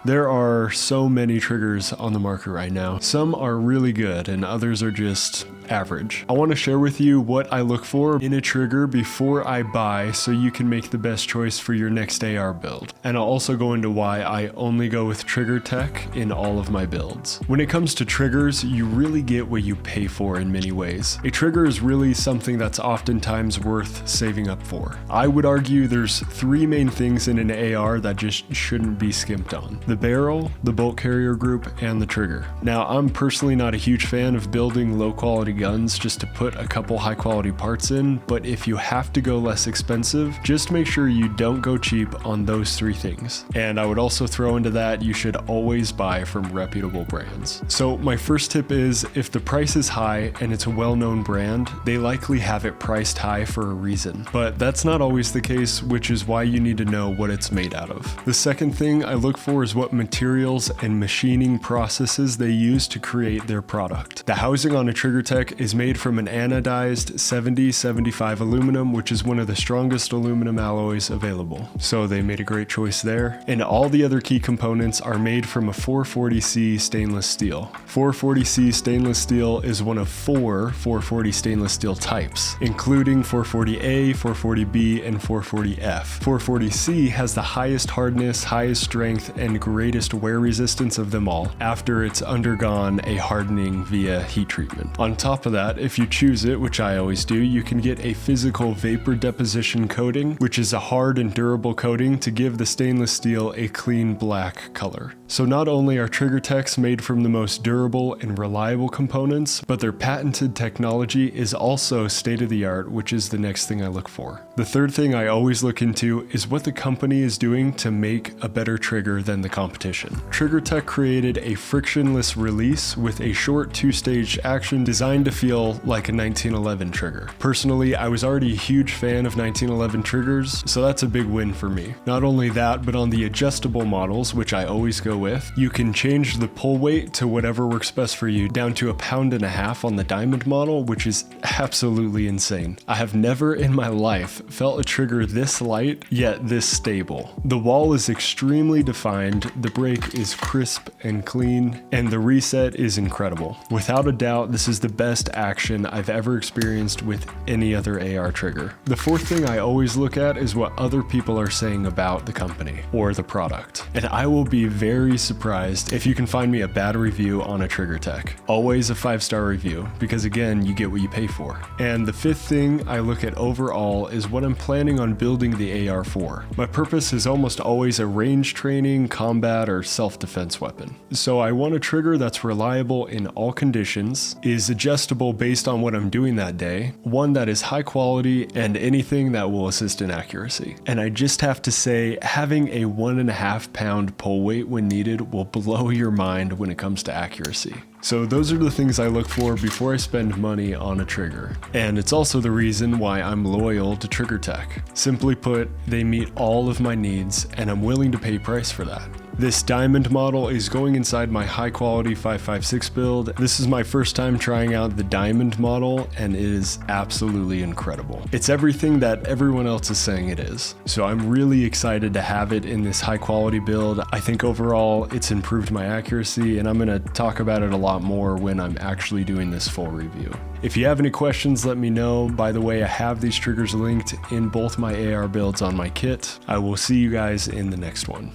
There are so many triggers on the market right now. Some are really good and others are just average. I want to share with you what I look for in a trigger before I buy so you can make the best choice for your next AR build. And I'll also go into why I only go with TriggerTech in all of my builds. When it comes to triggers, you really get what you pay for in many ways. A trigger is really something that's oftentimes worth saving up for. I would argue there's three main things in an AR that just shouldn't be skimped on: the barrel, the bolt carrier group, and the trigger. Now, I'm personally not a huge fan of building low quality guns just to put a couple high quality parts in, but if you have to go less expensive, just make sure you don't go cheap on those three things. And I would also throw into that, you should always buy from reputable brands. So my first tip is, if the price is high and it's a well-known brand, they likely have it priced high for a reason. But that's not always the case, which is why you need to know what it's made out of. The second thing I look for is what materials and machining processes they use to create their product. The housing on a TriggerTech is made from an anodized 7075 aluminum, which is one of the strongest aluminum alloys available. So they made a great choice there. And all the other key components are made from a 440C stainless steel. 440C stainless steel is one of 4 440 stainless steel types, including 440A, 440B, and 440F. 440C has the highest hardness, highest strength, and greatest wear resistance of them all after it's undergone a hardening via heat treatment. On top of that, if you choose it, which I always do, you can get a physical vapor deposition coating, which is a hard and durable coating to give the stainless steel a clean black color. So not only are TriggerTechs made from the most durable and reliable components, but their patented technology is also state-of-the-art, which is the next thing I look for. The third thing I always look into is what the company is doing to make a better trigger than the competition. TriggerTech created a frictionless release with a short two-stage action designed to feel like a 1911 trigger. Personally, I was already a huge fan of 1911 triggers, so that's a big win for me. Not only that, but on the adjustable models, which I always go with, you can change the pull weight to whatever works best for you, down to 1.5 pounds on the Diamond model, which is absolutely insane. I have never in my life felt a trigger this light, yet this stable. The wall is extremely defined, the break is crisp and clean, and the reset is incredible. Without a doubt, this is the best action I've ever experienced with any other AR trigger. The fourth thing I always look at is what other people are saying about the company or the product. And I will be very surprised if you can find me a bad review on a TriggerTech. Always a 5-star review, because again, you get what you pay for. And the fifth thing I look at overall is what I'm planning on building the AR for. My purpose is almost always a range training, combat, or self-defense weapon. So I want a trigger that's reliable in all conditions, is adjustable based on what I'm doing that day, one that is high quality, and anything that will assist in accuracy. And I just have to say, having a 1.5 pound pull weight when needed will blow your mind when it comes to accuracy. So those are the things I look for before I spend money on a trigger. And it's also the reason why I'm loyal to TriggerTech. Simply put, they meet all of my needs, and I'm willing to pay price for that. This Diamond model is going inside my high quality 5.56 build. This is my first time trying out the Diamond model, and it is absolutely incredible. It's everything that everyone else is saying it is. So I'm really excited to have it in this high quality build. I think overall it's improved my accuracy, and I'm gonna talk about it a lot more when I'm actually doing this full review. If you have any questions, let me know. By the way, I have these triggers linked in both my AR builds on my kit. I will see you guys in the next one.